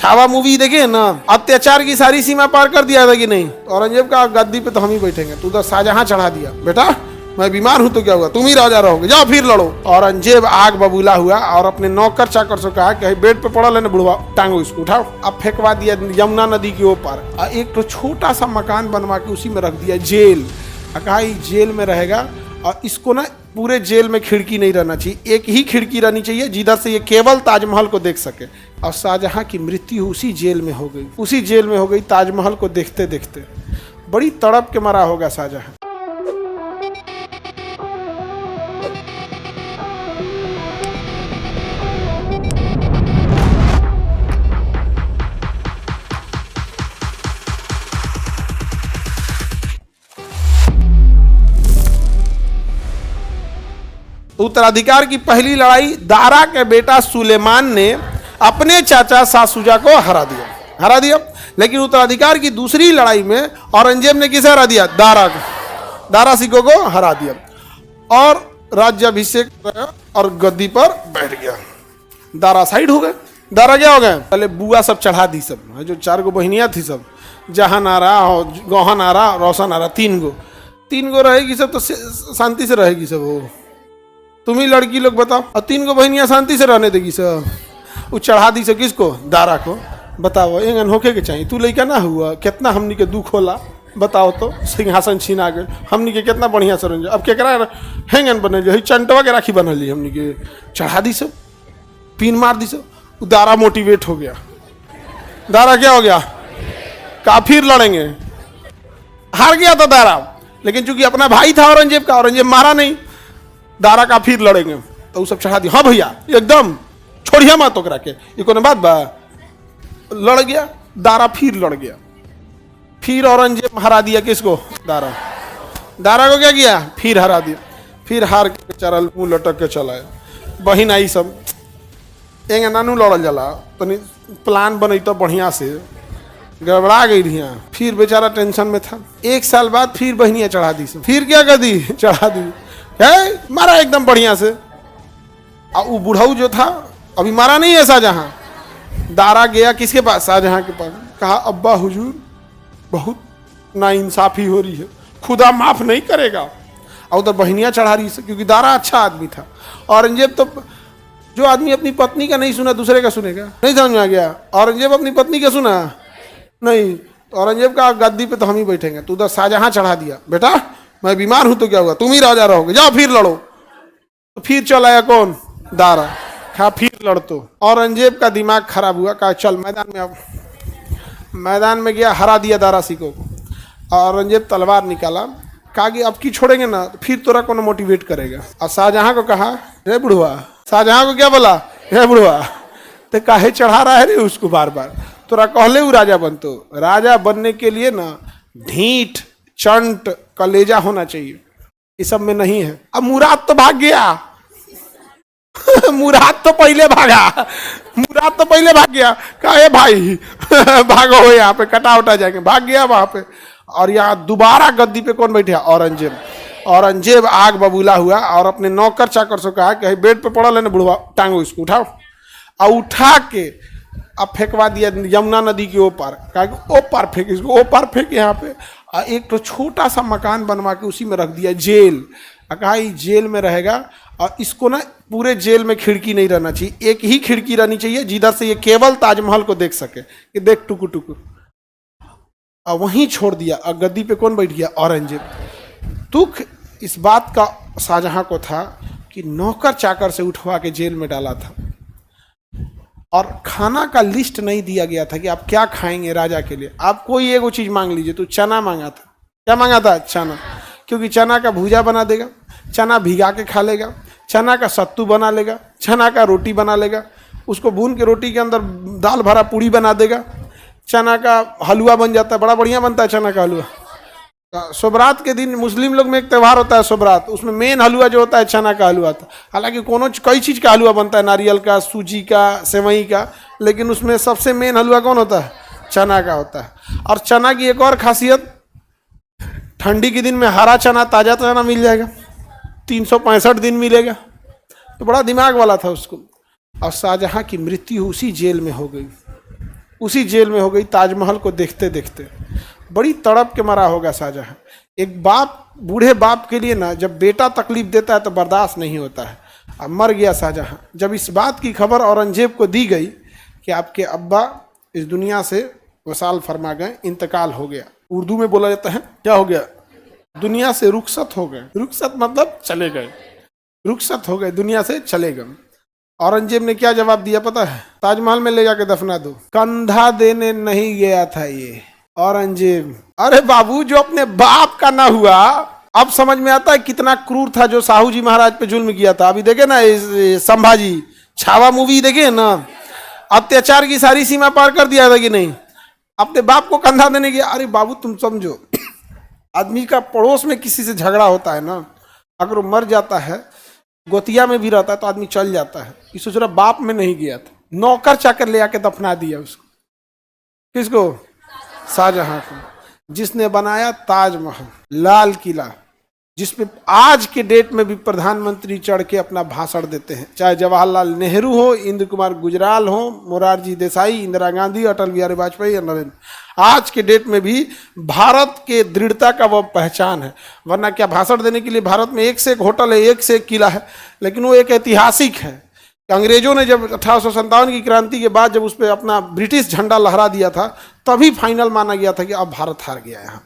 Chhaava movie देखे ना, अत्याचार की सारी सीमा पार कर दिया था कि नहीं। औरंगजेब का गद्दी पे तो हम ही बैठेंगे, तू तो शाहजहां चढ़ा दिया, बेटा मैं बीमार हूं तो क्या हुआ, तुम ही राजा रहोगे, जाओ फिर लड़ो। औरंगजेब आग बबूला हुआ और अपने नौकर चाकर से कहा कि बेड पे पड़ा लेने बुढ़वा, टांगो इसको, उठाओ। अब फेंकवा दिया यमुना नदी के ऊपर। एक तो छोटा सा मकान बनवा के उसी में रख दिया जेल। कहा जेल में रहेगा और इसको ना पूरे जेल में खिड़की नहीं रहना चाहिए, एक ही खिड़की रहनी चाहिए जिधर से ये केवल ताजमहल को देख सके। और शाहजहां की मृत्यु उसी जेल में हो गई, उसी जेल में हो गई, ताजमहल को देखते देखते। बड़ी तड़प के मरा होगा शाहजहां। उत्तराधिकार की पहली लड़ाई दारा के बेटा सुलेमान ने अपने चाचा शाह शुजा को हरा दिया। लेकिन उत्तराधिकार की दूसरी लड़ाई में औरंगजेब ने किसे हरा दिया? दारा सिको को हरा दिया और राज्याभिषेक और गद्दी पर बैठ गया। दारा साइड हो गए। दारा क्या हो गए? पहले बुआ सब चढ़ा दी, सब जो 4 गो बहनियां थी, सब जहान आरा, गौहन आरा, रोशन आरा, 3 गो रहेगी सब, तो शांति से रहेगी सब। वो तुम ही लड़की लोग बताओ, और 3 गो बहनियां शांति से रहने देगी सब? वो चढ़ा दी सब किसको? दारा को। बताओ एंगन होके के चाहिए? तू लड़का ना हुआ, कितना हमनी के दुख होला, बताओ तो। सिंहासन छीना गए हमनी के, कितना बढ़िया से रंज। अब केकरा हैंगन बनल, चंटवा के राखी बनल हमनी के, चढ़ा दी सब, पीन मार दी सब। दारा मोटिवेट हो गया। दारा क्या हो गया? काफिर लड़ेंगे। हार गया था दारा, लेकिन चूंकि अपना भाई था औरंगजेब का, औरंगजेब मारा नहीं, दारा का फिर लड़ेंगे, तो वो सब चढ़ा दिया। हाँ भैया एकदम छोड़िया मत ओकरा के, ये कोनो बात बा। लड़ गया दारा, फिर लड़ गया, फिर औरंगजेब हरा दिया किसको? दारा को क्या किया? फिर हरा दिया। फिर हार के बेचारा मुंह लटक के चला है। बहिन आई सब, एंगे नानू लड़ल जला, तनी प्लान बनी तो बढ़िया से, गड़बड़ा गई रही। फिर बेचारा टेंशन में था। 1 साल बाद फिर बहनियां चढ़ा दी सब। फिर क्या कर दी? चढ़ा दी है, मारा एकदम बढ़िया से। और वो बुढ़ऊ जो था अभी मारा नहीं है शाहजहां। दारा गया किसके पास? शाहजहां के पास। कहा अब्बा हुजूर बहुत नाइंसाफी हो रही है, खुदा माफ नहीं करेगा। और उधर बहनियां चढ़ा रही है, क्योंकि दारा अच्छा आदमी था। औरंगजेब तो, जो आदमी अपनी पत्नी का नहीं सुना दूसरे का सुनेगा? नहीं समझ में आ गया? औरंगजेब अपनी पत्नी का सुना नहीं, औरंगजेब का गद्दी पे तो हम ही बैठेंगे, तू तो शाहजहां चढ़ा दिया, बेटा मैं बीमार हूं तो क्या हुआ, तुम ही राजा रहोगे, जाओ फिर लड़ो। तो फिर चल आया कौन? दारा। कहा फिर लड़। तो औरंगजेब का दिमाग खराब हुआ। कहा चल मैदान में। अब मैदान में गया, हरा दिया दारा सिको को। औरंगजेब तलवार निकाला, कहा कि अब की छोड़ेंगे ना तो फिर तोरा कौन मोटिवेट करेगा। और शाहजहां को कहा रे बुढ़वा, शाहजहां को क्या बोला? हे बुढ़वा, तो काहे चढ़ा रहा है रे उसको बार बार? तोरा कहले वो राजा बनतो। राजा बनने के लिए ना ढीठ, चंट, कलेजा होना चाहिए, ये सब में नहीं है। अब मुराद तो भाग गया मुराद तो पहले भाग गया। कहे भाई भागो यहाँ पे, कटा उटा जाएंगे। भाग गया वहां पे। और यहाँ दोबारा गद्दी पे कौन बैठे? औरंगजेब आग बबूला हुआ और अपने नौकर चाकर से कहा कि बेड पे पड़ा लेने बुढ़वा, टांगो इसको, उठाओ। और उठा के अब फेंकवा दिया यमुना नदी के ऊपर। कहा कि ओपार फेंक इसको, ओपार फेंक यहाँ पे। एक तो छोटा सा मकान बनवा के उसी में रख दिया जेल। कहा जेल में रहेगा और इसको ना पूरे जेल में खिड़की नहीं रहना चाहिए, एक ही खिड़की रहनी चाहिए जिधर से ये केवल ताजमहल को देख सके, कि देख टुकु टुकु। और वहीं छोड़ दिया। और गद्दी पे कौन बैठ गया? औरंगजेब। दुख इस बात का शाहजहां को था कि नौकर चाकर से उठवा के जेल में डाला था और खाना का लिस्ट नहीं दिया गया था कि आप क्या खाएंगे राजा के लिए। आप कोई एगो चीज मांग लीजिए। तो चना मांगा था। क्या मांगा था? चना, क्योंकि चना का भूजा बना देगा, चना भिगा के खा लेगा, चना का सत्तू बना लेगा, चना का रोटी बना लेगा, उसको भून के रोटी के अंदर दाल भरा पूड़ी बना देगा, चना का हलवा बन जाता है, बड़ा बढ़िया बनता है चना का हलवा। सोबरात के दिन मुस्लिम लोग में एक त्यौहार होता है सोबरात, उसमें मेन हलवा जो होता है चना का हलवा था। हालांकि कई चीज़ का हलवा बनता है, नारियल का, सूजी का, सेवई का, लेकिन उसमें सबसे मेन हलवा कौन होता है? चना का होता है। और चना की एक और खासियत, ठंडी के दिन में हरा चना, ताज़ा चना मिल जाएगा, 365 दिन मिलेगा। तो बड़ा दिमाग वाला था उसको। और शाहजहां की मृत्यु उसी जेल में हो गई। उसी जेल में हो गई ताजमहल को देखते देखते। बड़ी तड़प के मरा होगा शाहजहां। एक बाप, बूढ़े बाप के लिए ना जब बेटा तकलीफ देता है तो बर्दाश्त नहीं होता है। अब मर गया शाहजहां। जब इस बात की खबर औरंगजेब को दी गई कि आपके अब्बा इस दुनिया से वसाल फरमा गए, इंतकाल हो गया, उर्दू में बोला जाता है क्या हो गया, दुनिया से रुखसत हो गए। रुखसत मतलब चले गए, रुखसत हो गए, दुनिया से चले गए। औरंगजेब ने क्या जवाब दिया पता है? ताजमहल में ले जाके दफना दो। कंधा देने नहीं गया था ये औरंगजेब। अरे बाबू, जो अपने बाप का ना हुआ, अब समझ में आता है कितना क्रूर था जो साहू जी महाराज पे जुल्म किया था। अभी देखे ना संभाजी, छावा मूवी देखे ना, अत्याचार की सारी सीमा पार कर दिया था कि नहीं? अपने बाप को कंधा देने की। अरे बाबू तुम समझो, आदमी का पड़ोस में किसी से झगड़ा होता है ना, अगर वो मर जाता है, गोतिया में भी रहता है तो आदमी चल जाता है। ये सोच रहा बाप में नहीं गया था, नौकर चाकर ले आके दफना दिया उसको। किसको? शाहजहां को, जिसने बनाया ताजमहल, लाल किला, जिसपे आज के डेट में भी प्रधानमंत्री चढ़ के अपना भाषण देते हैं, चाहे जवाहरलाल नेहरू हो, इंद्र कुमार गुजराल हो, मोरारजी देसाई, इंदिरा गांधी, अटल बिहारी वाजपेयी या नरेंद्र, आज के डेट में भी भारत के दृढ़ता का वह पहचान है। वरना क्या भाषण देने के लिए भारत में एक से एक होटल है, एक से एक किला है, लेकिन वो एक ऐतिहासिक है। अंग्रेजों ने जब 1857 की क्रांति के बाद जब उस पर अपना ब्रिटिश झंडा लहरा दिया था, तभी फाइनल माना गया था कि अब भारत हार गया यहाँ।